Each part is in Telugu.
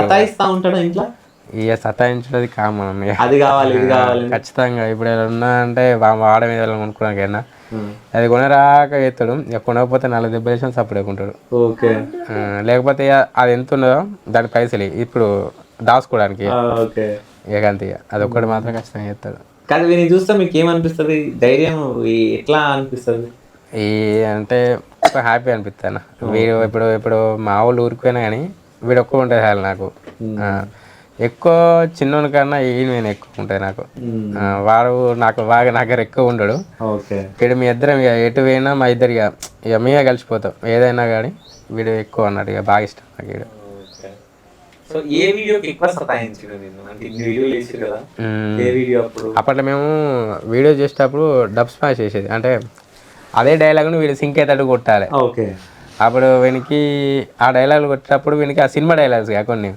సతాయిస్తా ఉంటాడు ఇంట్లో. ఇక సతాయించున్నది కామన్, అది కావాలి ఇది కావాలి. ఖచ్చితంగా. ఇప్పుడు ఏదైనా ఉన్నా అంటే వాడ మీద కొనుక్కున్నాకైనా అది కొనరాక చేస్తాడు. ఇక కొనకపోతే 4 దెబ్బలు వేసినా సపరేకుంటాడు. ఓకే. లేకపోతే ఇక అది ఎంత ఉన్నదో దాని పైసలు ఇప్పుడు దాచుకోవడానికి ఓకే. ఇక అంతే. అది ఒక్కటి మాత్రం ఖచ్చితంగా చేస్తాడు. కానీ వీని చూస్తే మీకు ఏమనిపిస్తుంది? ధైర్యం ఎట్లా అనిపిస్తుంది? ఈ అంటే హ్యాపీ అనిపిస్తాను. వీడు ఇప్పుడు మా వాళ్ళు ఊరిపోయినా కానీ వీడు ఒక్క ఉంటుంది చాలు నాకు. ఎక్కువ చిన్నోని కన్నా ఈయన ఎక్కువ ఉంటుంది నాకు. వాడు నాకు బాగా దగ్గర ఎక్కువ ఉండడు. వీడు మీ ఇద్దరం ఇక ఎటు పోయినా మా ఇద్దరు ఇక మేమే కలిసిపోతాం ఏదైనా కానీ. వీడు ఎక్కువ అన్నాడు, ఇక బాగా ఇష్టం నాకు వీడు. అప్పట్లో మేము వీడియో చేసేటప్పుడు డబ్ స్మాష్ చేసేది. అంటే అదే డైలాగ్ను వీడు సింక్ అయ్యేటట్టు కొట్టాలి. అప్పుడు వీనికి ఆ డైలాగులు కొట్టేటప్పుడు వీనికి ఆ సినిమా డైలాగ్స్ కొన్ని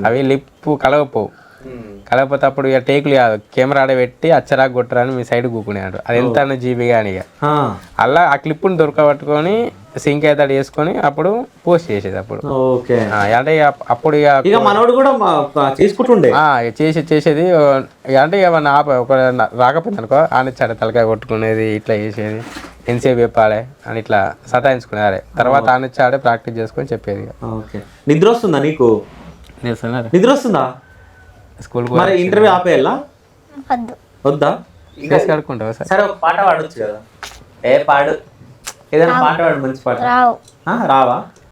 అవి లిప్పు కలగపోతే అప్పుడు ఇక టేకులు కాదు, కెమెరా ఆడ పెట్టి అచ్చరాకు కొట్టరాని మీ సైడ్ కూకునేవాడు. అది ఎంత అన్న జీబీ కానీ ఇక అలా ఆ క్లిప్పుని దొరకబట్టుకొని సింక్ అయితే చేసుకొని అప్పుడు పోస్ట్ చేసేది. అప్పుడు అంటే అప్పుడు ఇక మనోడు కూడా చేసుకుంటుండే చేసేది. అంటే ఇక మన ఒక రాకపోయింది అనుకో ఆనిచ్చాడు తలకాయ కొట్టుకునేది, ఇట్లా చేసేది. ఎంతసేపు చెప్పాలి అని ఇట్లా సతాయించుకునేది. తర్వాత ఆనిచ్చాడే ప్రాక్టీస్ చేసుకొని చెప్పేది. నిద్ర వస్తుందా నీకు? నిద్ర వస్తుందా? స్కూల్ ఇంటర్వ్యూ ఆపేయాలా? వద్దా? కడుక్కుంటావా? సరే ఒక పాట పాడొచ్చు కదా. పాడు, ఏదైనా పాట పాడు, మంచి పాట. రావా?